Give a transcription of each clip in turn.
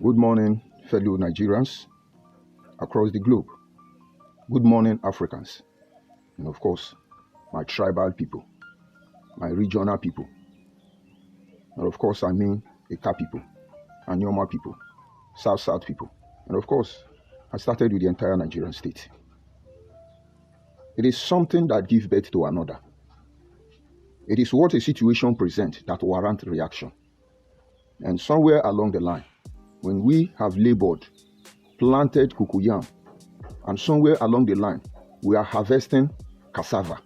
Good morning, fellow Nigerians across the globe. Good morning, Africans. And of course, my tribal people, my regional people. And of course, I mean Eka people, Anyoma people, South people. And of course, I started with the entire Nigerian state. It is something that gives birth to another. It is what a situation presents that warrants reaction. And somewhere along the line, when we have labored, planted cocoyam, and somewhere along the line, we are harvesting cassava,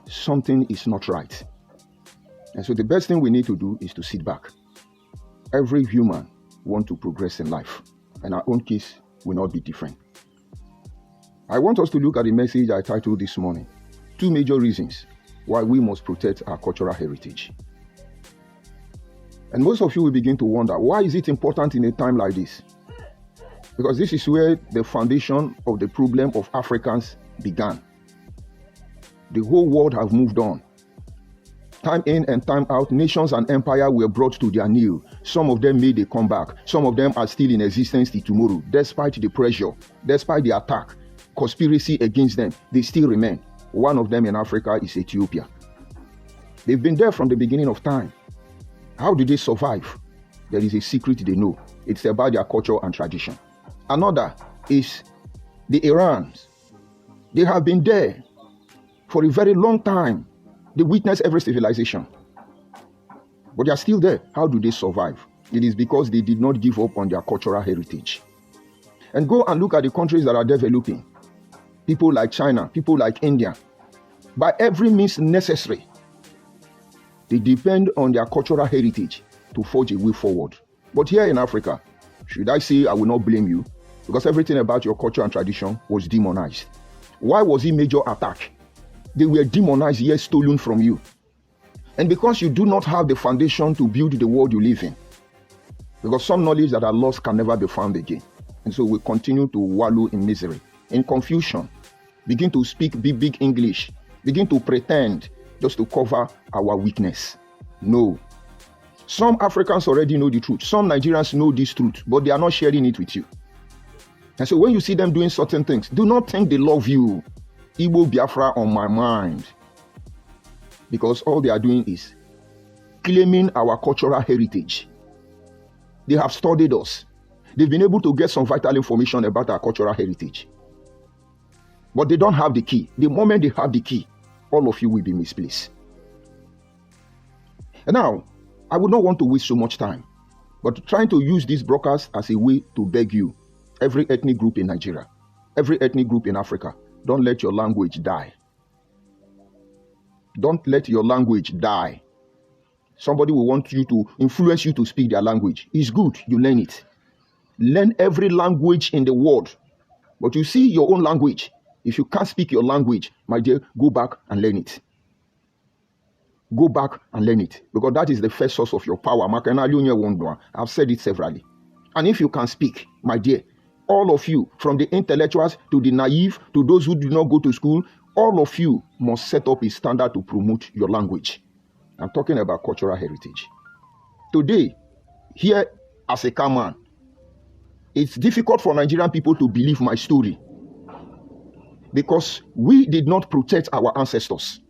something is not right. And so the best thing we need to do is to sit back. Every human wants to progress in life, and our own case will not be different. I want us to look at the message I titled this morning, 2 major reasons why we must protect our cultural heritage. And most of you will begin to wonder, why is it important in a time like this? Because this is where the foundation of the problem of Africans began. The whole world have moved on. Time in and time out, nations and empires were brought to their knee. Some of them made a comeback. Some of them are still in existence till tomorrow. Despite the pressure, despite the attack, conspiracy against them, they still remain. One of them in Africa is Ethiopia. They've been there from the beginning of time. How did they survive? There is a secret they know. It's about their culture and tradition. Another is the Iranians. They have been there for a very long time. They witness every civilization. But they are still there. How do they survive? It is because they did not give up on their cultural heritage. And go and look at the countries that are developing. People like China, people like India. By every means necessary, they depend on their cultural heritage to forge a way forward. But here in Africa, should I say I will not blame you? Because everything about your culture and tradition was demonized. Why was it major attack? They were demonized, yet stolen from you. And because you do not have the foundation to build the world you live in. Because some knowledge that are lost can never be found again. And so we continue to wallow in misery, in confusion. Begin to speak big English. Begin to pretend just to cover our weakness. No. Some Africans already know the truth. Some Nigerians know this truth, but they are not sharing it with you. And so when you see them doing certain things, do not think they love you. Igbo Biafra on my mind. Because all they are doing is claiming our cultural heritage. They have studied us. They've been able to get some vital information about our cultural heritage. But they don't have the key. The moment they have the key, all of you will be misplaced. And now, I would not want to waste so much time, but trying to use this broadcast as a way to beg you, every ethnic group in Nigeria, every ethnic group in Africa, don't let your language die. Don't let your language die. Somebody will want you to influence you to speak their language. It's good, you learn it. Learn every language in the world. But you see your own language. If you can't speak your language, my dear, go back and learn it. Go back and learn it. Because that is the first source of your power. I've said it severally. And if you can speak, my dear, all of you, from the intellectuals to the naive, to those who do not go to school, all of you must set up a standard to promote your language. I'm talking about cultural heritage. Today, here as a Kaman, it's difficult for Nigerian people to believe my story. Because we did not protect our ancestors.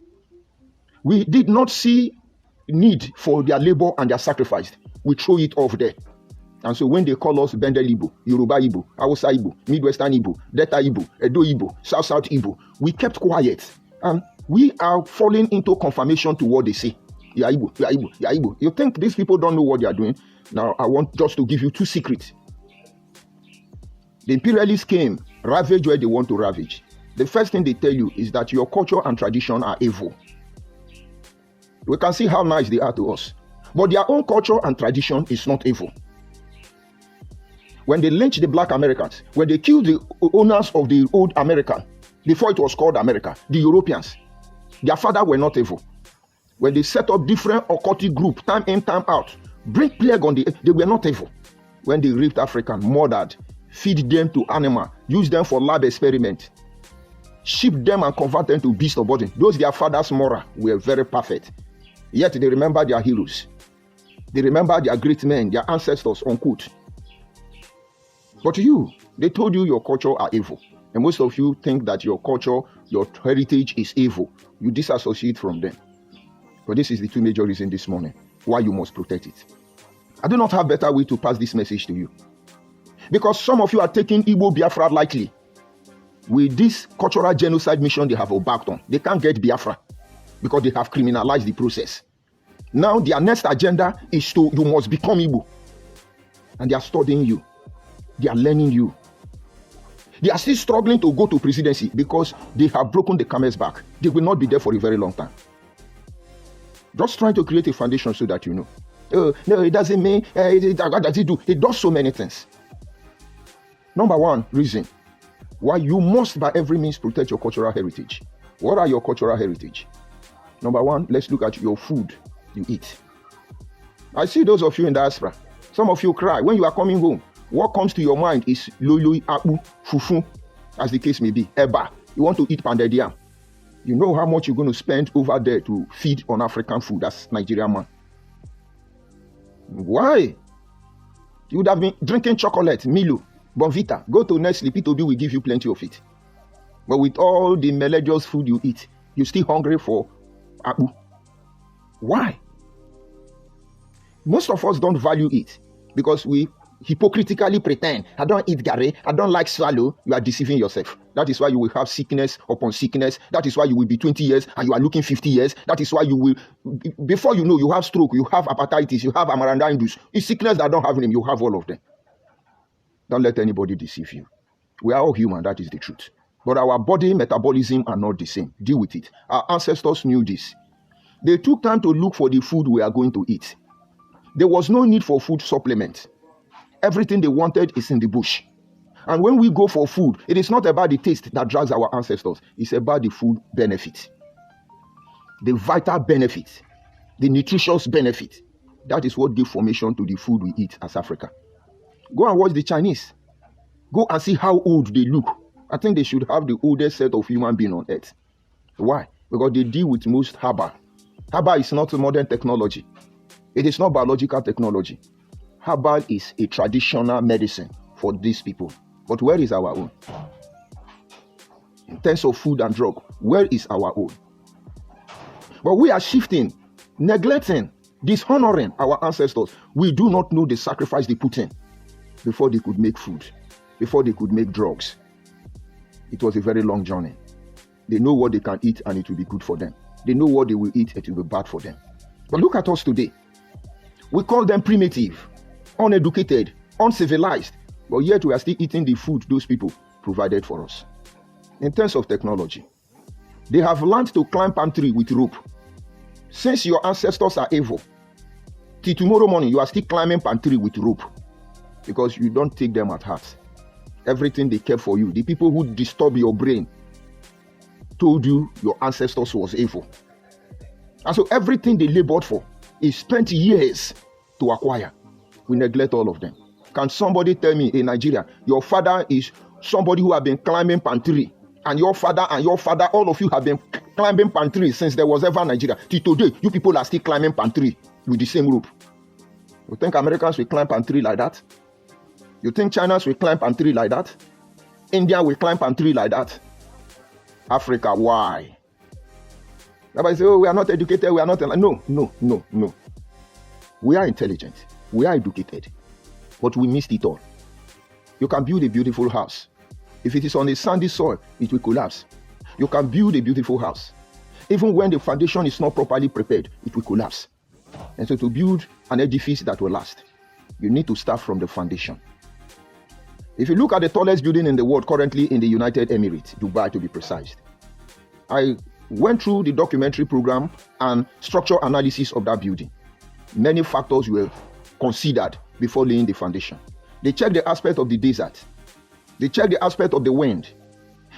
We did not see need for their labor and their sacrifice. We throw it off there. And so when they call us Bendel Igbo, Yoruba Igbo, Hausa Igbo, Midwestern Igbo, Delta Igbo, Edo Igbo, South Igbo, we kept quiet. And we are falling into confirmation to what they say. You are Igbo, you are Igbo, you are Igbo. You think these people don't know what they are doing? Now, I want just to give you 2 secrets. The imperialists came, ravage where they want to ravage. The first thing they tell you is that your culture and tradition are evil. We can see how nice they are to us. But their own culture and tradition is not evil. When they lynched the black Americans, when they killed the owners of the old America, before it was called America, the Europeans, their fathers were not evil. When they set up different occultic groups, time in, time out, bring plague on they were not evil. When they raped Africans, murdered, feed them to animals, use them for lab experiments, ship them and convert them to beasts of burden. Those their fathers' moral were very perfect. Yet they remember their heroes. They remember their great men, their ancestors, unquote. But they told you your culture are evil. And most of you think that your culture, your heritage is evil. You disassociate from them. But this is the two major reasons this morning why you must protect it. I do not have better way to pass this message to you. Because some of you are taking Igbo Biafra lightly. With this cultural genocide mission they have embarked on, they can't get Biafra because they have criminalized the process. Now their next agenda is you must become Igbo. And they are studying you. They are learning you. They are still struggling to go to presidency because they have broken the camel's back. They will not be there for a very long time. Just trying to create a foundation so that you know. No, it doesn't mean, what does it do? It does so many things. Number one reason why you must by every means protect your cultural heritage. What are your cultural heritage? Number one, let's look at your food you eat. I see those of you in diaspora. Some of you cry when you are coming home. What comes to your mind is lulu, akpu, fufu, as the case may be, eba. You want to eat pounded yam. You know how much you're going to spend over there to feed on African food as Nigerian man. Why? You would have been drinking chocolate, Milo, Bonvita. Go to Nestle, P2B will give you plenty of it. But with all the melodious food you eat, you're still hungry for akpu. Why? Most of us don't value it because we hypocritically pretend, I don't eat gari, I don't like swallow. You are deceiving yourself. That is why you will have sickness upon sickness. That is why you will be 20 years and you are looking 50 years. That is why you will, before you know, you have stroke, you have hepatitis, you have Amaranda Indus. It's sickness that don't have name, you have all of them. Don't let anybody deceive you. We are all human, that is the truth. But our body metabolism are not the same. Deal with it. Our ancestors knew this. They took time to look for the food we are going to eat. There was no need for food supplement. Everything they wanted is in the bush. And when we go for food, it is not about the taste that drags our ancestors. It's about the food benefit. The vital benefit. The nutritious benefit. That is what gives formation to the food we eat as Africa. Go and watch the Chinese. Go and see how old they look. I think they should have the oldest set of human beings on earth. Why? Because they deal with most herbal. Herbal is not a modern technology. It is not biological technology. Herbal is a traditional medicine for these people. But where is our own? In terms of food and drug, where is our own? But we are shifting, neglecting, dishonoring our ancestors. We do not know the sacrifice they put in before they could make food, before they could make drugs. It was a very long journey. They know what they can eat and it will be good for them. They know what they will eat, it will be bad for them. But look at us today. We call them primitive, uneducated, uncivilized, but yet we are still eating the food those people provided for us. In terms of technology, they have learned to climb palm tree with rope. Since your ancestors are evil, till tomorrow morning you are still climbing palm tree with rope because you don't take them at heart. Everything they kept for you, the people who disturb your brain, told you your ancestors was evil. And so everything they labored for is spent years to acquire. We neglect all of them. Can somebody tell me in Nigeria, your father is somebody who have been climbing palm tree, and your father, all of you have been climbing palm tree since there was ever Nigeria. Till today, you people are still climbing palm tree with the same rope. You think Americans will climb palm tree like that? You think China's will climb palm tree like that? India will climb palm tree like that? Africa, why? Everybody say, oh, we are not educated, we are not... No. We are intelligent, we are educated, but we missed it all. You can build a beautiful house. If it is on a sandy soil, it will collapse. You can build a beautiful house. Even when the foundation is not properly prepared, it will collapse. And so to build an edifice that will last, you need to start from the foundation. If you look at the tallest building in the world currently in the United Emirates, Dubai to be precise, I went through the documentary program and structural analysis of that building. Many factors were considered before laying the foundation. They checked the aspect of the desert. They checked the aspect of the wind.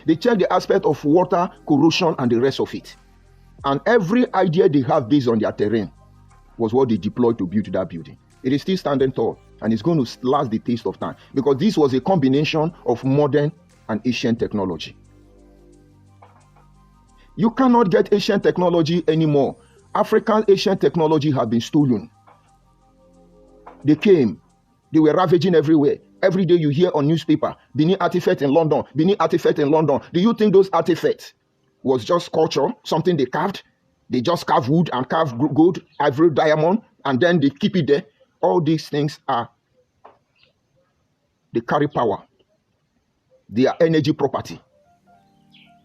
They checked the aspect of water, corrosion, and the rest of it. And every idea they have based on their terrain was what they deployed to build that building. It is still standing tall, and it's going to last the test of time because this was a combination of modern and ancient technology. You cannot get ancient technology anymore. African ancient technology has been stolen. They came. They were ravaging everywhere. Every day you hear on newspaper, Benin artifact in London, Benin artifact in London. Do you think those artifacts was just culture, something they carved? They just carve wood and carve gold, ivory, diamond, and then they keep it there. All these things they carry power. They are energy property.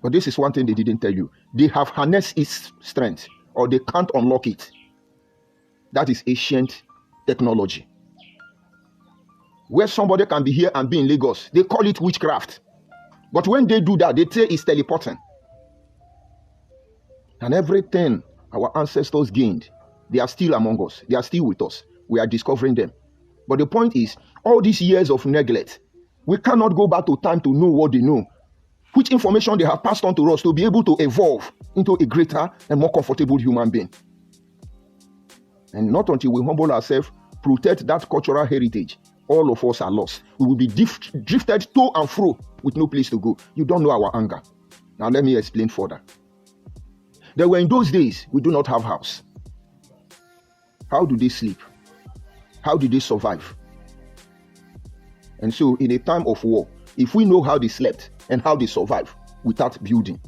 But this is one thing they didn't tell you. They have harnessed its strength, or they can't unlock it. That is ancient technology. Where somebody can be here and be in Lagos, they call it witchcraft. But when they do that, they say it's teleporting. And everything our ancestors gained, they are still among us. They are still with us. We are discovering them. But the point is, all these years of neglect, we cannot go back to time to know what they know. Which information they have passed on to us to be able to evolve into a greater and more comfortable human being. And not until we humble ourselves, protect that cultural heritage, all of us are lost. We will be drifted to and fro with no place to go. You don't know our anger. Now let me explain further. There were in those days, we do not have house. How do they sleep? How do they survive? And so in a time of war, if we know how they slept and how they survive without building,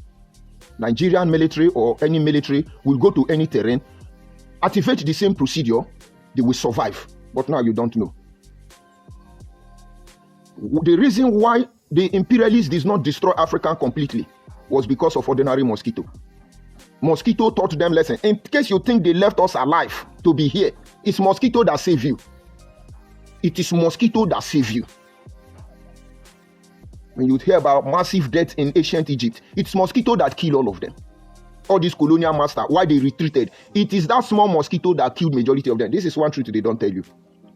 Nigerian military or any military will go to any terrain, activate the same procedure, they will survive. But now you don't know. The reason why the imperialists did not destroy Africa completely was because of ordinary mosquito. Mosquito taught them lesson. In case you think they left us alive to be here, it's mosquito that save you. It is mosquito that save you. When you hear about massive deaths in ancient Egypt, it's mosquito that killed all of them. All these colonial masters, why they retreated, it is that small mosquito that killed majority of them. This is one truth they don't tell you.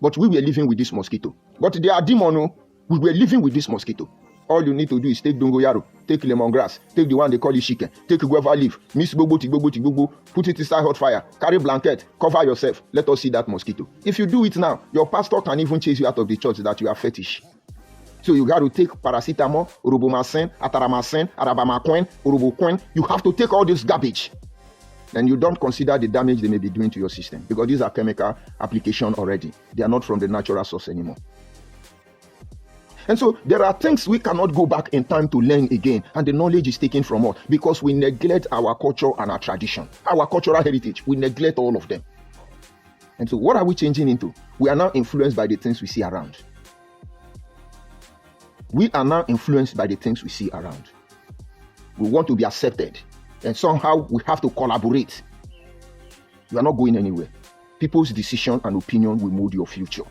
But we were living with this mosquito. But they are demon. We were living with this mosquito. All you need to do is take dongoyaro, take lemongrass, take the one they call chicken, take guava leaf, mix gbogbo, put it inside hot fire, carry blanket, cover yourself. Let us see that mosquito. If you do it now, your pastor can even chase you out of the church that you are fetish. So you got to take paracetamol, urobomacin, ataramacin, arabamacin, uroboquin. You have to take all this garbage. Then you don't consider the damage they may be doing to your system, because these are chemical application already. They are not from the natural source anymore. And so there are things we cannot go back in time to learn again, and the knowledge is taken from us because we neglect our culture and our tradition, our cultural heritage. We neglect all of them. And so what are we changing into? We are now influenced by the things we see around. We are now influenced by the things we see around. We want to be accepted, and somehow we have to collaborate. You are not going anywhere. People's decision and opinion will mold your future.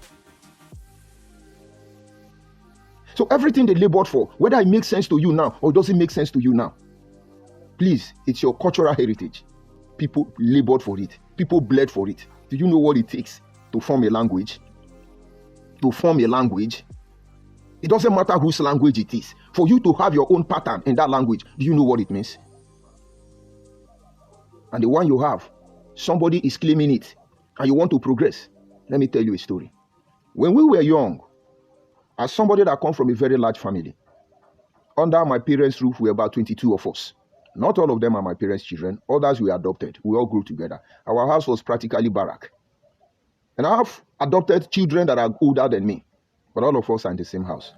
So everything they labored for, whether it makes sense to you now or it doesn't make sense to you now, please, it's your cultural heritage. People labored for it. People bled for it. Do you know what it takes to form a language? To form a language, it doesn't matter whose language it is. For you to have your own pattern in that language, do you know what it means? And the one you have, somebody is claiming it, and you want to progress. Let me tell you a story. When we were young, as somebody that comes from a very large family, under my parents' roof, we were about 22 of us. Not all of them are my parents' children. Others were adopted. We all grew together. Our house was practically barrack. And I have adopted children that are older than me, but all of us are in the same house.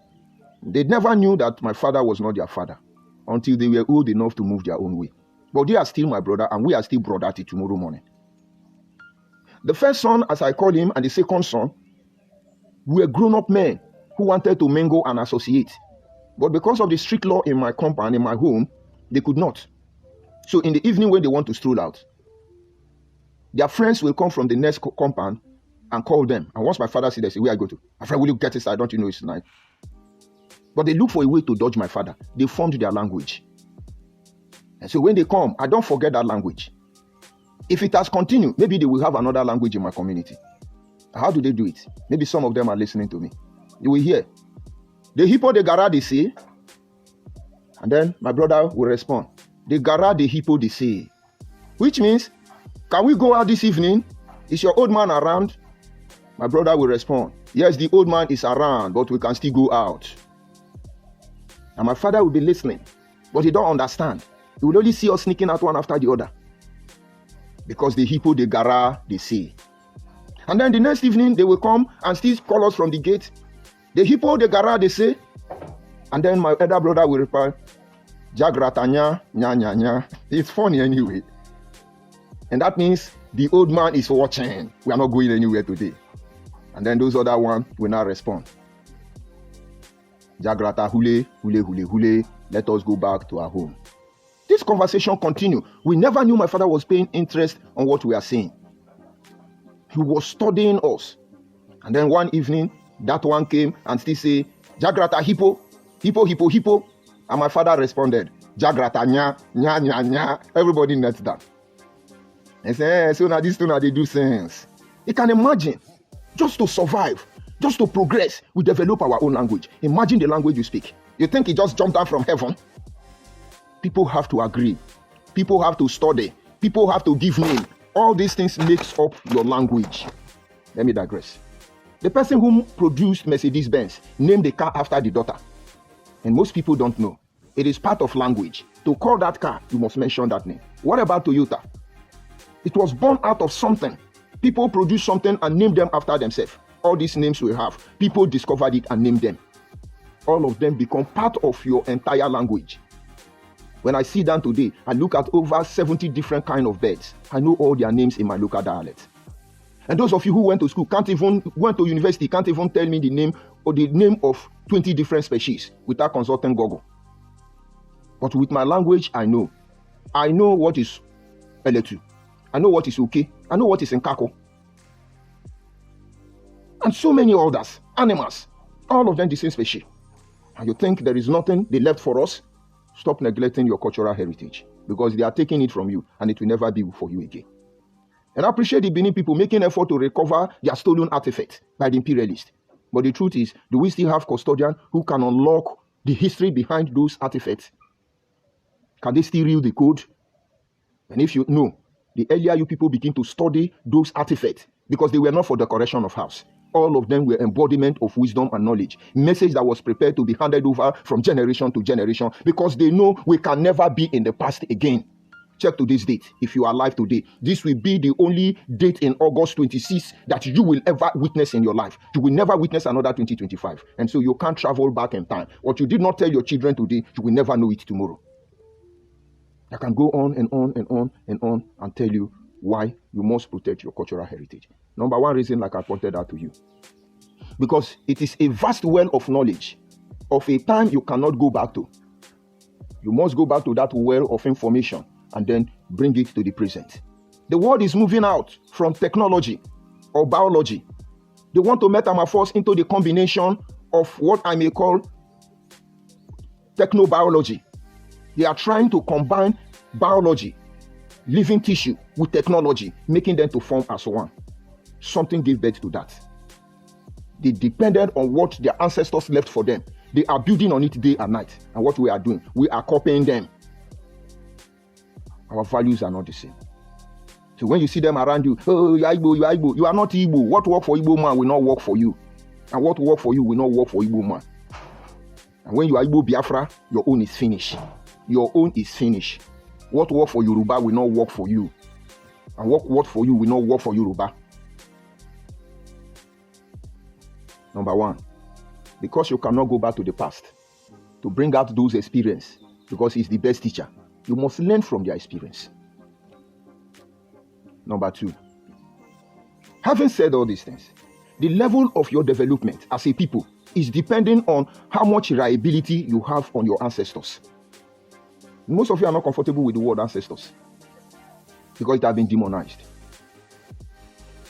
They never knew that my father was not their father until they were old enough to move their own way. But they are still my brother, and we are still brother till tomorrow morning. The first son, as I call him, and the second son, were grown-up men who wanted to mingle and associate. But because of the strict law in my compound, in my home, they could not. So in the evening when they want to stroll out, their friends will come from the next compound and call them. And once my father sees them, they say, where I go to? My friend, will you get inside? Don't you know it's night? But they look for a way to dodge my father. They formed their language. And so when they come, I don't forget that language. If it has continued, maybe they will have another language in my community. How do they do it? Maybe some of them are listening to me. You will hear. The hippo de gara they say. And then my brother will respond. The gara the hippo they say. Which means, can we go out this evening? Is your old man around? My brother will respond. Yes, the old man is around, but we can still go out. And my father will be listening, but he don't understand. He will only see us sneaking out one after the other. Because the hippo de gara they say. And then the next evening, they will come and still call us from the gate. The hippo, the gara, they say. And then my elder brother will reply, Jagratanya, nya, nya, nya. It's funny anyway. And that means the old man is watching. We are not going anywhere today. And then those other one will not respond. Jagrata, hule, hule, hule, hule. Let us go back to our home. This conversation continued. We never knew my father was paying interest on what we are saying. He was studying us. And then one evening, that one came and still say, Jagrata, hippo, hippo, hippo, hippo. And my father responded, Jagrata, nya, nya, nya, nya. Everybody knelt down. And said, so now this two now they do sense. You can imagine, just to survive, just to progress, we develop our own language. Imagine the language you speak. You think it just jumped down from heaven? People have to agree. People have to study. People have to give name. All these things makes up your language. Let me digress. The person who produced Mercedes-Benz named the car after the daughter. And most people don't know. It is part of language. To call that car, you must mention that name. What about Toyota? It was born out of something. People produce something and name them after themselves. All these names we have, people discovered it and named them. All of them become part of your entire language. When I sit down today, I look at over 70 different kinds of birds. I know all their names in my local dialect. And those of you who went to school, went to university, can't even tell me the name or the name of 20 different species without consulting Google. But with my language, I know. I know what is Eletu. I know what is Uke. I know what is Nkako. And so many others, animals, all of them the same species. And you think there is nothing they left for us? Stop neglecting your cultural heritage, because they are taking it from you and it will never be for you again. And I appreciate the Benin people making effort to recover their stolen artifacts by the imperialists. But the truth is, do we still have custodians who can unlock the history behind those artifacts? Can they still read the code? And if you know, the earlier you people begin to study those artifacts, because they were not for decoration of house. All of them were embodiment of wisdom and knowledge. Message that was prepared to be handed over from generation to generation, because they know we can never be in the past again. Check to this date. If you are alive today, this will be the only date in August 26 that you will ever witness in your life. You will never witness another 2025. And so you can't travel back in time. What you did not tell your children today, you will never know it tomorrow. I can go on and on and on and on and tell you why you must protect your cultural heritage. Number one reason, like I pointed out to you, because it is a vast well of knowledge of a time you cannot go back to. You must go back to that well of information and then bring it to the present. The world is moving out from technology or biology. They want to metamorphose into the combination of what I may call technobiology. They are trying to combine biology, living tissue, with technology, making them to form as one. Something gave birth to that. They depended on what their ancestors left for them. They are building on it day and night. And what we are doing, we are copying them. Our values are not the same. So when you see them around you, oh, you are Igbo, you are Igbo. You are not Igbo. What work for Igbo man will not work for you. And what work for you will not work for Igbo man. And when you are Igbo Biafra, your own is finished. Your own is finished. What work for Yoruba will not work for you. And what work for you will not work for Yoruba. Number one, because you cannot go back to the past to bring out those experiences, because he's the best teacher. You must learn from their experience. Number two, having said all these things, the level of your development as a people is depending on how much reliability you have on your ancestors. Most of you are not comfortable with the word ancestors because it has been demonized.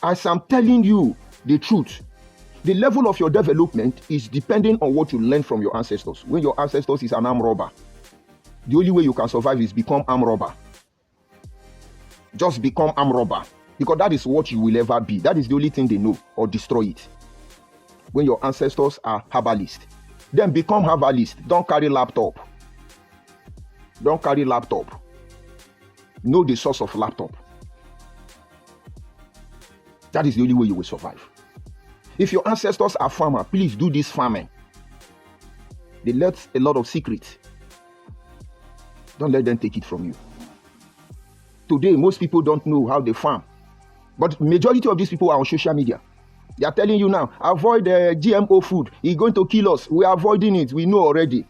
As I'm telling you the truth, the level of your development is depending on what you learn from your ancestors. When your ancestors is an armed robber, the only way you can survive is become armed robber. Just become armed robber, because that is what you will ever be. That is the only thing they know, or destroy it. When your ancestors are herbalists, then become herbalist. Don't carry laptop. Don't carry laptop. Know the source of laptop. That is the only way you will survive. If your ancestors are farmer, please do this farming. They left a lot of secrets. Don't let them take it from you. Today, most people don't know how they farm. But majority of these people are on social media. They are telling you now, avoid GMO food. It's going to kill us. We are avoiding it. We know already.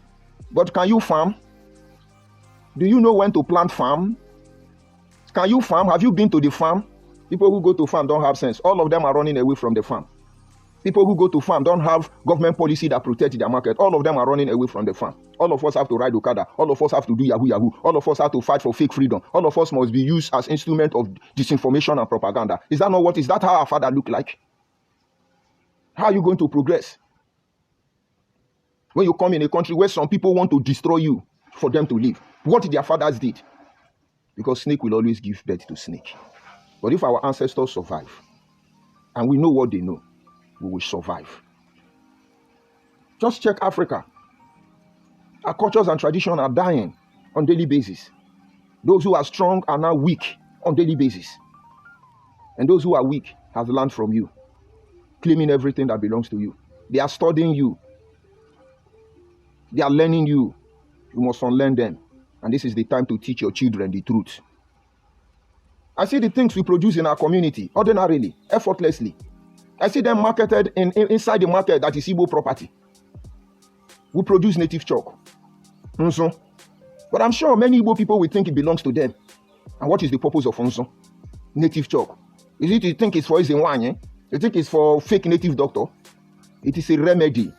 But can you farm? Do you know when to plant farm? Can you farm? Have you been to the farm? People who go to farm don't have sense. All of them are running away from the farm. People who go to farm don't have government policy that protect their market. All of them are running away from the farm. All of us have to ride Okada. All of us have to do Yahoo Yahoo. All of us have to fight for fake freedom. All of us must be used as instrument of disinformation and propaganda. Is that not what? Is that how our father look like? How are you going to progress? When you come in a country where some people want to destroy you for them to live. What their fathers did. Because snake will always give birth to snake. But if our ancestors survive, and we know what they know, we will survive. Just check Africa. Our cultures and traditions are dying on daily basis. Those who are strong are now weak on daily basis. And those who are weak have learned from you, claiming everything that belongs to you. They are studying you. They are learning you. You must unlearn them. And this is the time to teach your children the truth. I see the things we produce in our community, ordinarily, effortlessly. I see them marketed inside the market that is Igbo property. We produce native chalk. Nso. But I'm sure many Igbo people will think it belongs to them. And what is the purpose of Nso? Native chalk. Is it you think it's for Izinwanye? You think it's for fake native doctor? It is a remedy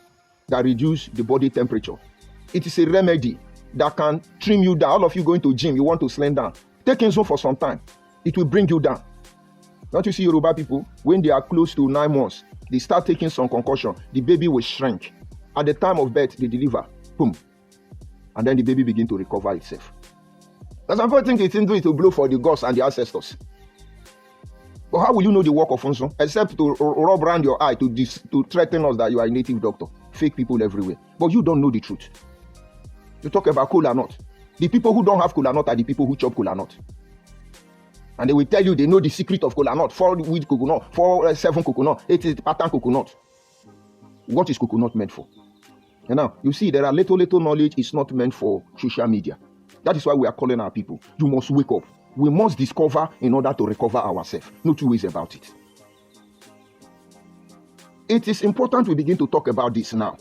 that reduces the body temperature. It is a remedy that can trim you down. All of you going to gym, you want to slim down. Take Nso for some time. It will bring you down. Don't you see Yoruba people? When they are close to 9 months, they start taking some concussion. The baby will shrink. At the time of birth, they deliver. Boom. And then the baby begins to recover itself. That's why I think it's into it to blow for the gods and the ancestors. But how will you know the work of Nso? Except to rub around your eye to threaten us that you are a native doctor. Fake people everywhere. But you don't know the truth. You talk about kola nut. The people who don't have kola nut are the people who chop kola nut. And they will tell you they know the secret of kola nut. 4 wheat coconut, 7 coconut, 8 pattern coconut. What is coconut meant for? And now, you see, there are little knowledge is not meant for social media. That is why we are calling our people. You must wake up. We must discover in order to recover ourselves. No two ways about it. It is important we begin to talk about this now.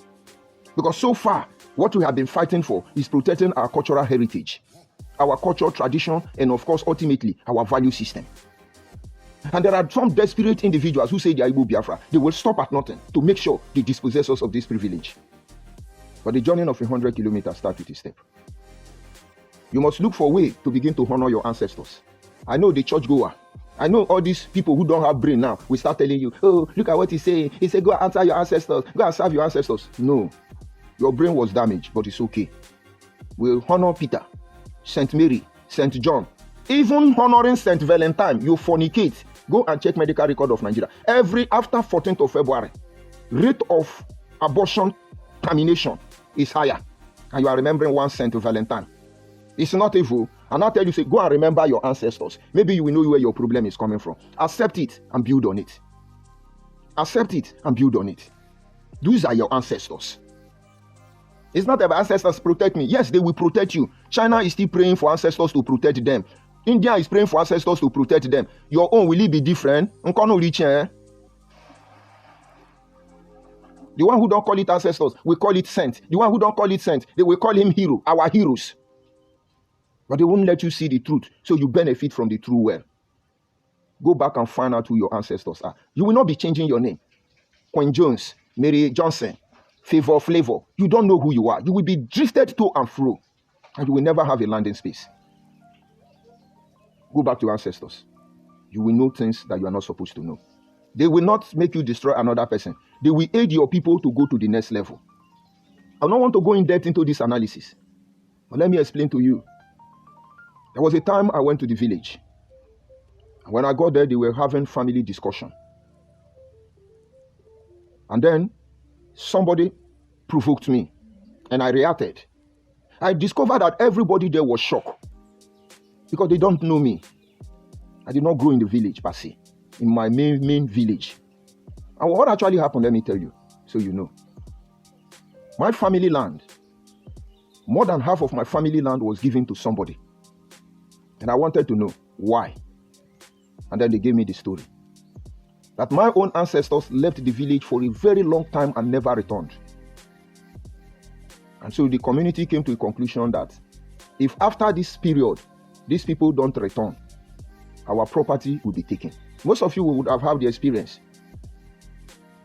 Because so far, what we have been fighting for is protecting our cultural heritage, our cultural tradition, and of course, ultimately, our value system. And there are some desperate individuals who say they are Igbo Biafra. They will stop at nothing to make sure they dispossess us of this privilege. But the journey of 100 kilometers starts with a step. You must look for a way to begin to honor your ancestors. I know the churchgoer. I know all these people who don't have brain now. We start telling you, oh, look at what he's saying. He said, go answer your ancestors. Go and serve your ancestors. No. Your brain was damaged, but it's okay. We'll honor Peter, St. Mary, St. John. Even honoring St. Valentine, you fornicate. Go and check medical record of Nigeria. After 14th of February, rate of abortion termination is higher. And you are remembering one St. Valentine. It's not evil. And I'll tell you, say, go and remember your ancestors. Maybe you will know where your problem is coming from. Accept it and build on it. Accept it and build on it. These are your ancestors. It's not about ancestors protect me. Yes, they will protect you. China is still praying for ancestors to protect them. India is praying for ancestors to protect them. Your own, will it be different? The one who don't call it ancestors, we call it saint. The one who don't call it saint, they will call him hero, our heroes. But they won't let you see the truth, so you benefit from the true well. Go back and find out who your ancestors are. You will not be changing your name. Queen Jones, Mary Johnson, Flavor. You don't know who you are. You will be drifted to and fro, and you will never have a landing space. Go back to your ancestors. You will know things that you are not supposed to know. They will not make you destroy another person. They will aid your people to go to the next level. I don't want to go in depth into this analysis, but let me explain to you. There was a time I went to the village. And when I got there, they were having family discussion. And then somebody provoked me, and I reacted. I discovered that everybody there was shocked because they don't know me. I did not grow in the village per se, in my main village. And what actually happened, let me tell you, so you know. My family land, more than half of my family land was given to somebody. And I wanted to know why. And then they gave me the story. that my own ancestors left the village for a very long time and never returned. And so the community came to a conclusion that if after this period, these people don't return, our property will be taken. Most of you would have had the experience.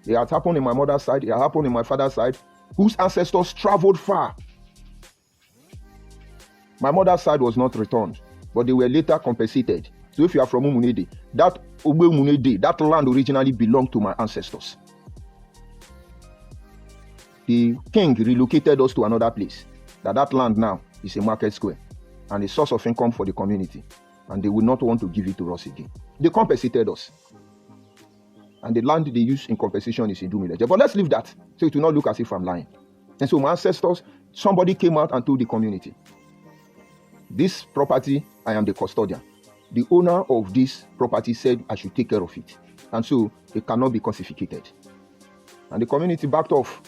It had happened in my mother's side, it had happened in my father's side, whose ancestors traveled far. My mother's side was not returned, but they were later compensated. So if you are from Umunede, that Umunede, that land originally belonged to my ancestors. The king relocated us to another place. That land now is a market square and a source of income for the community. And they would not want to give it to us again. They compensated us. And the land they use in compensation is in Dumileje. But let's leave that, so it will not look as if I'm lying. And so my ancestors, somebody came out and told the community, this property, I am the custodian. The owner of this property said I should take care of it. And so it cannot be confiscated. And the community backed off.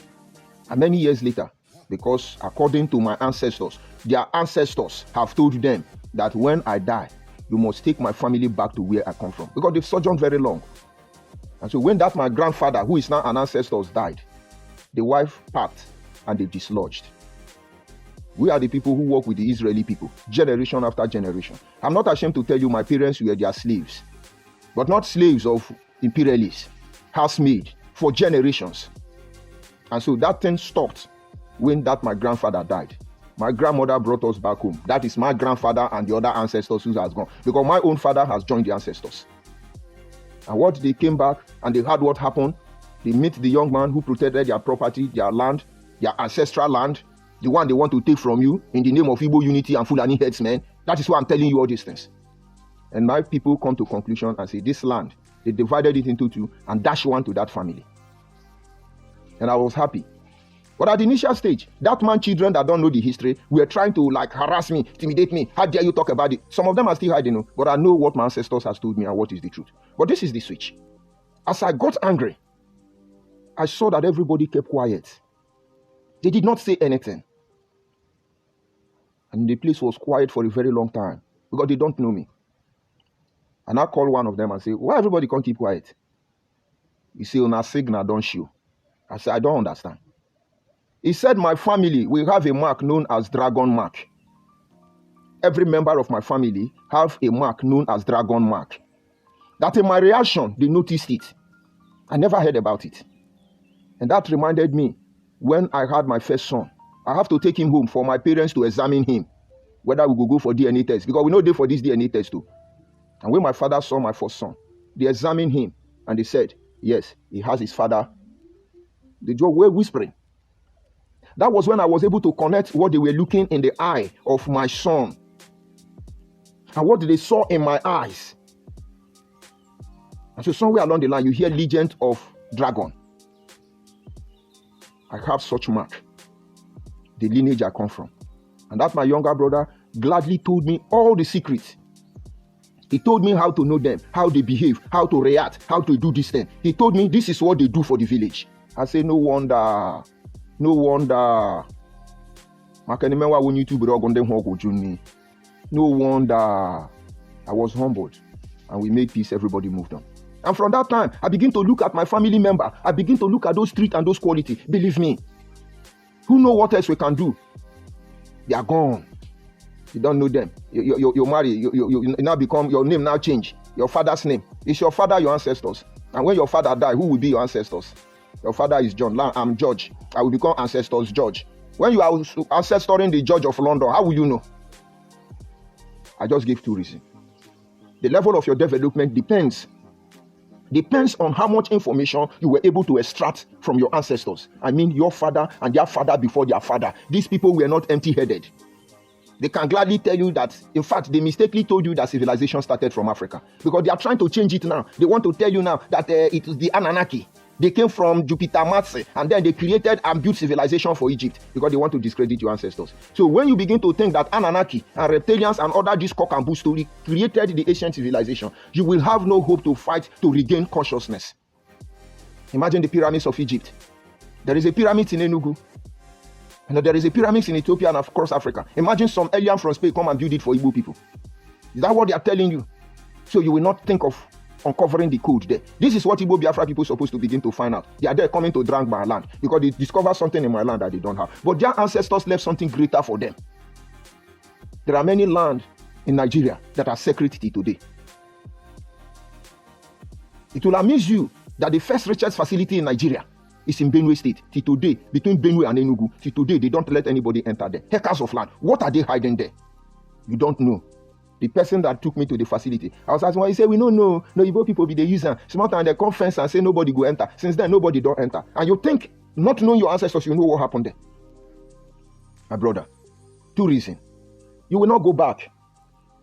And many years later, because according to my ancestors, their ancestors have told them that when I die, you must take my family back to where I come from. Because they've sojourned very long. And so when that my grandfather, who is now an ancestor, died, the wife packed and they dislodged. We are the people who work with the Israeli people, generation after generation. I'm not ashamed to tell you my parents were their slaves, but not slaves of imperialists, housemaid for generations. And so that thing stopped when that my grandfather died. My grandmother brought us back home. That is my grandfather and the other ancestors who has gone. Because my own father has joined the ancestors. And what they came back and they heard what happened, they meet the young man who protected their property, their land, their ancestral land, the one they want to take from you in the name of Igbo unity and Fulani headsmen. That is why I'm telling you all these things. And my people come to conclusion and say, this land, they divided it into two and dashed one to that family. And I was happy. But at the initial stage, that man's children that don't know the history were trying to harass me, intimidate me. How dare you talk about it? Some of them are still hiding, but I know what my ancestors has told me and what is the truth. But this is the switch. As I got angry, I saw that everybody kept quiet. They did not say anything. And the place was quiet for a very long time because they don't know me. And I called one of them and say, why everybody can't keep quiet? He said, "Una signal don't show." I said, I don't understand. He said, my family will have a mark known as dragon mark. Every member of my family have a mark known as dragon mark. That in my reaction, they noticed it. I never heard about it. And that reminded me, when I had my first son, I have to take him home for my parents to examine him, whether we could go for DNA test, because we know they for this DNA test too. And when my father saw my first son, they examined him and they said, yes, he has his father. They were whispering. That was when I was able to connect what they were looking in the eye of my son and what they saw in my eyes. And so somewhere along the line, you hear legend of dragon. I have such mark, the lineage I come from. And that my younger brother gladly told me all the secrets. He told me how to know them, how they behave, how to react, how to do this thing. He told me this is what they do for the village. I say, no wonder. No wonder. No wonder. I was humbled. And we made peace. Everybody moved on. And from that time, I begin to look at my family member. I begin to look at those traits and those qualities. Believe me. Who know what else we can do? They are gone. You don't know them. You marry. You now become, your name now change. Your father's name. It's your father, your ancestors. And when your father die, who will be your ancestors? Your father is John. I'm George. I will become ancestors George. When you are ancestoring the George of London, how will you know? I just gave two reasons. The level of your development depends on how much information you were able to extract from your ancestors. I mean, your father and their father before their father. These people were not empty-headed. They can gladly tell you that, in fact, they mistakenly told you that civilization started from Africa. Because they are trying to change it now. They want to tell you now that it is the Anunnaki. They came from Jupiter Matse, and then they created and built civilization for Egypt because they want to discredit your ancestors. So when you begin to think that Anunnaki and reptilians and other this cock and bull story created the ancient civilization, you will have no hope to fight to regain consciousness. Imagine the pyramids of Egypt. There is a pyramid in Enugu. And there is a pyramid in Ethiopia and across Africa. Imagine some alien from space come and build it for Igbo people. Is that what they are telling you? So you will not think of uncovering the code there. This is what Igbo Biafra people are supposed to begin to find out. They are there coming to drag my land because they discover something in my land that they don't have. But their ancestors left something greater for them. There are many lands in Nigeria that are sacred till today. It will amuse you that the first research facility in Nigeria is in Benue State. Till today, between Benue and Enugu, till today, they don't let anybody enter there. Hectares of land. What are they hiding there? You don't know. The person that took me to the facility, I was asking why. He said, we don't know. No, Igbo people be the user. Small time they come fence and say nobody go enter. Since then, nobody don't enter. And you think, not knowing your ancestors, you know what happened there. My brother, two reasons. You will not go back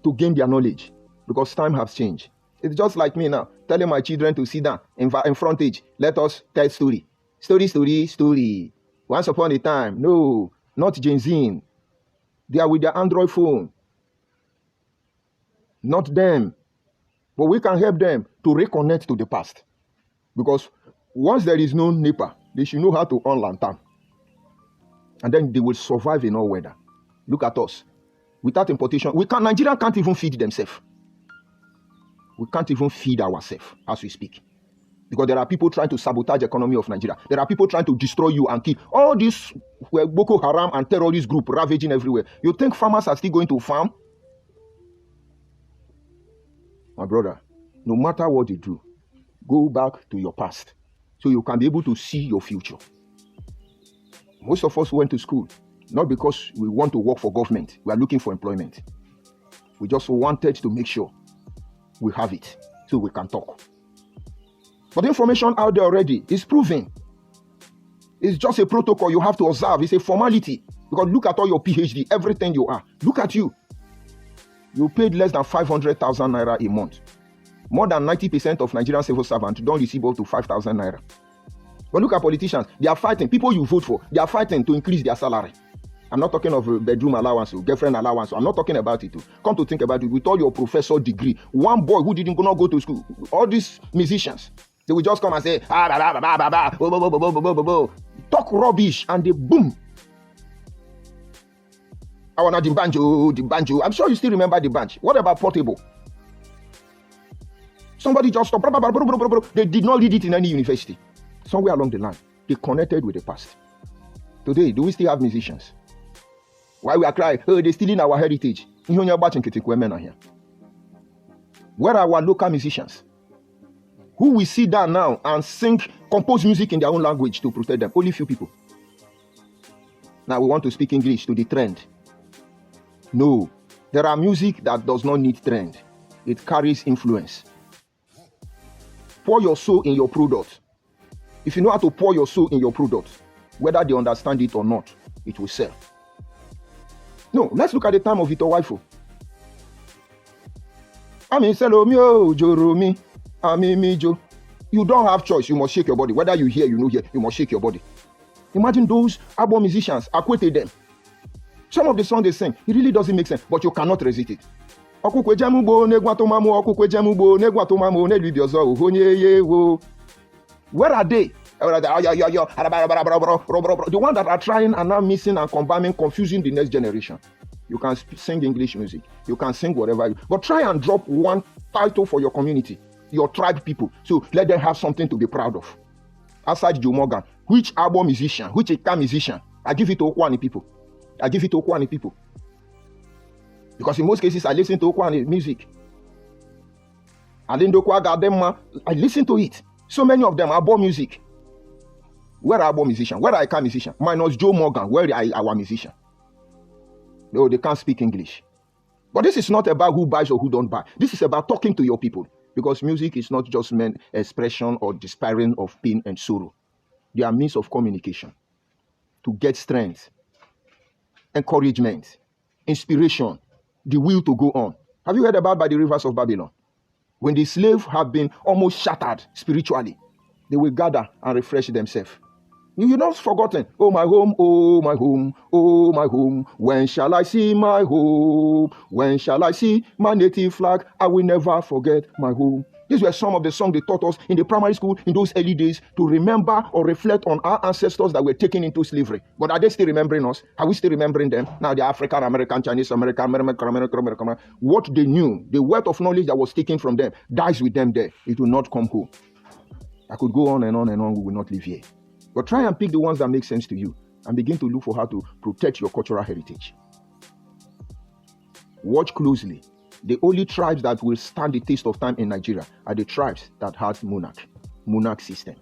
to gain their knowledge because time has changed. It's just like me now, telling my children to sit down in frontage. Let us tell story. Story. Once upon a time. No, not Gen Z. They are with their Android phone. Not them. But we can help them to reconnect to the past. Because once there is no NEPA, they should know how to on lantern. And then they will survive in all weather. Look at us. Without importation, Nigeria can't even feed themselves. We can't even feed ourselves as we speak. Because there are people trying to sabotage the economy of Nigeria. There are people trying to destroy you and kill. All these Boko Haram and terrorist group ravaging everywhere. You think farmers are still going to farm? My brother, no matter what they do, go back to your past so you can be able to see your future. Most of us went to school, not because we want to work for government. We are looking for employment. We just wanted to make sure we have it so we can talk. But the information out there already is proven. It's just a protocol you have to observe. It's a formality. Because look at all your PhD, everything you are. Look at you. You paid less than 500,000 naira a month. More than 90% of Nigerian civil servants don't receive up to 5,000 naira. But look at politicians. They are fighting. People you vote for, they are fighting to increase their salary. I'm not talking of bedroom allowance or girlfriend allowance. I'm not talking about it. Come to think about it, with all your professor degree, one boy who didn't go to school, all these musicians, they will just come and say, talk rubbish, and they boom. I want the banjo. I'm sure you still remember the banjo. What about Portable? Somebody just stopped. They did not read it in any university. Somewhere along the line, they connected with the past. Today, do we still have musicians? Why we are crying, oh, they're stealing our heritage. Where are our local musicians? Who will sit down now and compose music in their own language to protect them? Only few people. Now we want to speak English to the trend. No, there are music that does not need trend. It carries influence. Pour your soul in your product. If you know how to pour your soul in your product, whether they understand it or not, it will sell. No, let's look at the time of Ito Waifo. Selomio, Joromi, Amimijo. You don't have choice. You must shake your body. Whether you hear, you know hear, you must shake your body. Imagine those Abo musicians, acquitted them. Some of the songs they sing, it really doesn't make sense, but you cannot resist it. Where are they? The ones that are trying and now missing and combining, confusing the next generation. You can sing English music. You can sing whatever. But try and drop one title for your community, your tribe people. So let them have something to be proud of. Aside Joe Morgan, which Abo musician, which Eka musician, I give it to Okwani people. Because in most cases, I listen to Okwani music. I listen to it. So many of them are Abo music. Where are Abo musicians? Where are Eka musicians? Minus Joe Morgan. Where are our musicians? No, they can't speak English. But this is not about who buys or who don't buy. This is about talking to your people. Because music is not just meant expression or despairing of pain and sorrow. They are means of communication. To get strength, encouragement, inspiration, the will to go on. Have you heard about By the Rivers of Babylon? When the slaves have been almost shattered spiritually, they will gather and refresh themselves. You're not forgotten. Oh my home, oh my home, oh my home. When shall I see my home? When shall I see my native flag? I will never forget my home. These were some of the songs they taught us in the primary school in those early days to remember or reflect on our ancestors that were taken into slavery. But are they still remembering us? Are we still remembering them? Now they're African, American, Chinese, American. What they knew, the wealth of knowledge that was taken from them, dies with them there. It will not come home. I could go on and on and on. We will not live here. But try and pick the ones that make sense to you and begin to look for how to protect your cultural heritage. Watch closely. The only tribes that will stand the test of time in Nigeria are the tribes that has monarch system.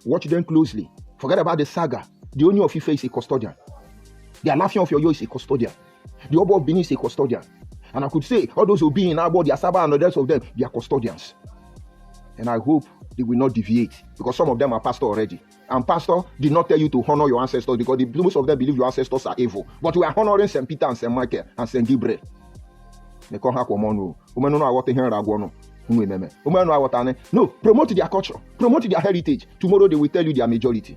Watch them closely. Forget about the saga. The Oni of Ife is a custodian. The Alaafin of Oyo is a custodian. The Oba of Benin is a custodian. And I could say all those who be in Abo, the Asaba and the rest of them, they are custodians. And I hope they will not deviate, because some of them are pastor already. And pastor did not tell you to honor your ancestors, because most of them believe your ancestors are evil. But we are honoring St. Peter and St. Michael and St. Gabriel. No, promote their culture, promote their heritage. Tomorrow they will tell you their majority.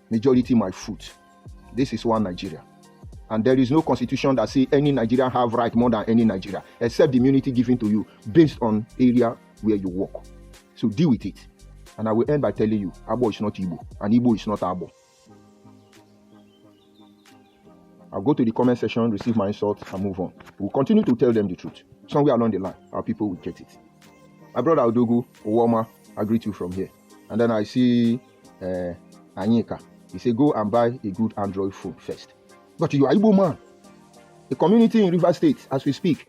Majority my foot. This is one Nigeria. And there is no constitution that says any Nigerian have right more than any Nigeria, except the immunity given to you based on area where you work. So deal with it. And I will end by telling you, Abo is not Igbo, and Igbo is not Abo. I'll go to the comment section, receive my insults, and move on. We'll continue to tell them the truth. Somewhere along the line, our people will get it. My brother Odogu, Owoma, I greet you from here. And then I see Anyika. He said, go and buy a good Android phone first. But you are Igbo man. The community in Rivers State, as we speak,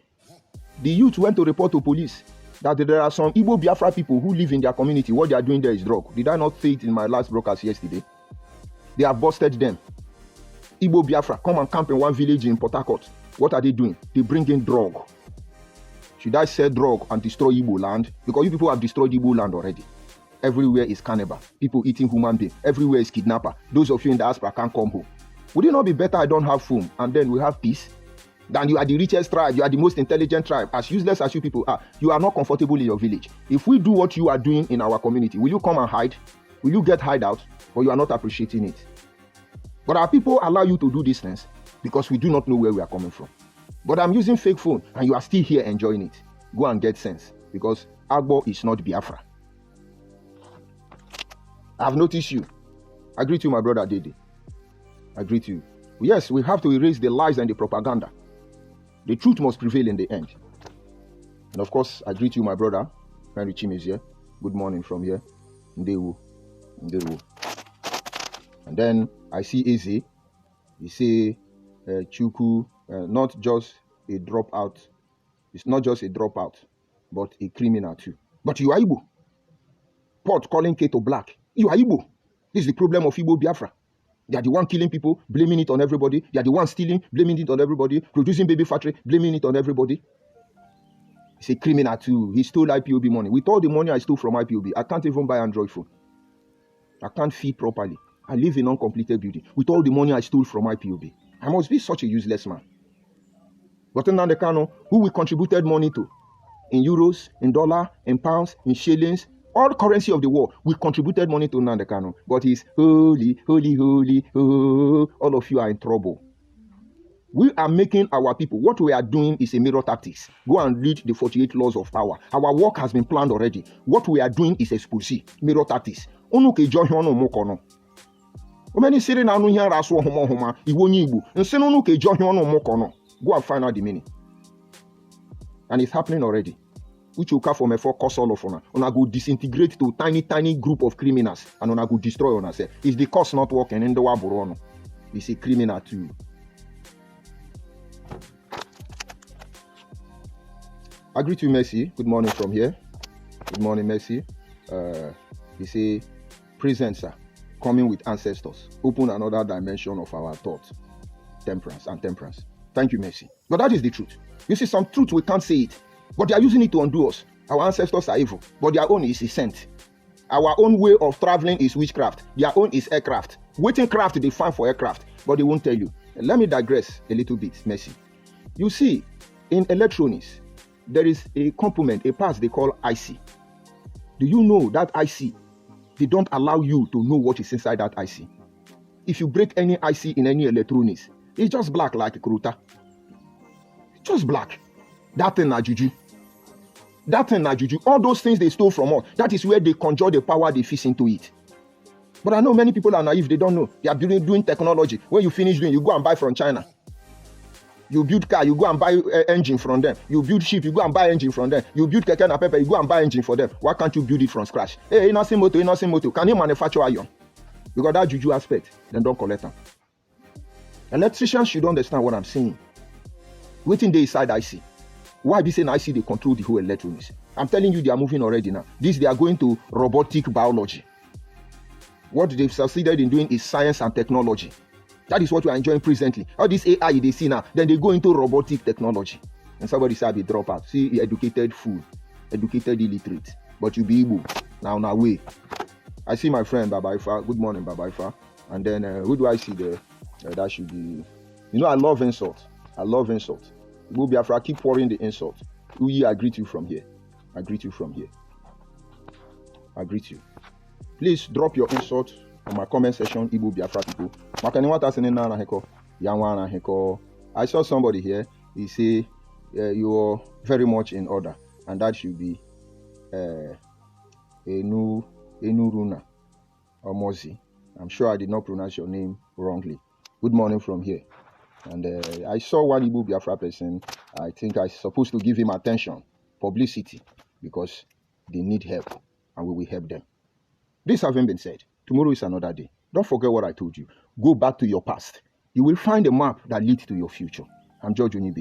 the youth went to report to police that there are some Igbo Biafra people who live in their community. What they are doing there is drug. Did I not say it in my last broadcast yesterday? They have busted them. Igbo Biafra come and camp in one village in Port Harcourt. What are they doing? They bring in drug. Should I sell drug and destroy Igbo land? Because you people have destroyed Igbo land already. Everywhere is cannibal. People eating human beings. Everywhere is kidnapper. Those of you in the diaspora can't come home. Would it not be better I don't have phone and then we have peace? Then you are the richest tribe, you are the most intelligent tribe. As useless as you people are, you are not comfortable in your village. If we do what you are doing in our community, will you come and hide? Will you get hide out? Or you are not appreciating it? But our people allow you to do these things because we do not know where we are coming from. But I'm using fake phone and you are still here enjoying it. Go and get sense, because Agbo is not Biafra. I've noticed you. I greet you, my brother Dede. I greet you. Yes, we have to erase the lies and the propaganda. The truth must prevail in the end. And of course, I greet you, my brother. Henry Chim is here. Good morning from here. Ndewo. And then I see Eze. He say, Chuku, not just a dropout. It's not just a dropout, but a criminal too. But you are Igbo. Port calling Keto black. You are Igbo. This is the problem of Igbo Biafra. They are the one killing people, blaming it on everybody. They are the one stealing, blaming it on everybody. Producing baby factory, blaming it on everybody. He's a criminal too. He stole IPOB money. With all the money I stole from IPOB, I can't even buy Android phone. I can't feed properly. I live in uncompleted building. With all the money I stole from IPOB, I must be such a useless man. But in Nnamdi Kanu, who we contributed money to, in euros, in dollar, in pounds, in shillings, all currency of the world, we contributed money to Nnamdi Kanu. But he's holy, holy, holy, oh, all of you are in trouble. We are making our people, what we are doing is a mirror tactics. Go and read the 48 laws of power. Our work has been planned already. What we are doing is expulsi, mirror tactics. Go and find out the meaning. And it's happening already. Which will come from a focus all of una. Una go disintegrate to tiny group of criminals and una go destroy on ourselves. Is the cause not working in the Waburono? It's a criminal too. I greet you, Mercy. Good morning from here. Good morning, Mercy. He say, presence, sir, coming with ancestors. Open another dimension of our thought. Temperance and temperance. Thank you, Mercy. But that is the truth. You see, some truth we can't say it. But they are using it to undo us. Our ancestors are evil, but their own is scent. Our own way of traveling is witchcraft. Their own is aircraft. Waiting craft they find for aircraft, but they won't tell you. Let me digress a little bit, Mercy. You see, in electronics, there is a component, a part they call IC. Do you know that IC? They don't allow you to know what is inside that IC. if you break any IC in any electronics, it's just black like a kruta. Just black. That thing na juju. That thing na juju. All those things they stole from us, that is where they conjure the power they fix into it. But I know many people are naive, they don't know. They are doing technology. When you finish doing, you go and buy from China. You build car, you go and buy engine from them. You build ship, you go and buy engine from them. You build keke na pepe, you go and buy engine for them. Why can't you build it from scratch? Hey, innocent motor. Can you manufacture iron? Because that juju aspect, then don't collect them. Electricians should understand what I'm saying. Waiting they inside IC. Why be saying IC they control the whole electronics? I'm telling you, they are moving already now. They are going to robotic biology. What they've succeeded in doing is science and technology. That is what we are enjoying presently. All this AI they see now, then they go into robotic technology. And somebody said they drop out. See, educated fool, educated illiterate. But you be able. Now way. I see my friend Baba Ifa. Good morning, Baba Ifa. And then who do I see there? That should be. You know, I love insult. Igbo Biafra, keep pouring the insult. Uyi, I greet you from here. I greet you. Please drop your insult on my comment section, Igbo Biafra people. I saw somebody here. He say you're very much in order, and that should be Enuruna or Mozi. I'm sure I did not pronounce your name wrongly. Good morning from here. And I saw one Igbo Biafra person. I think I'm supposed to give him attention, publicity, because they need help, and we will help them. This having been said, tomorrow is another day. Don't forget what I told you. Go back to your past. You will find a map that leads to your future. I'm George Onibe.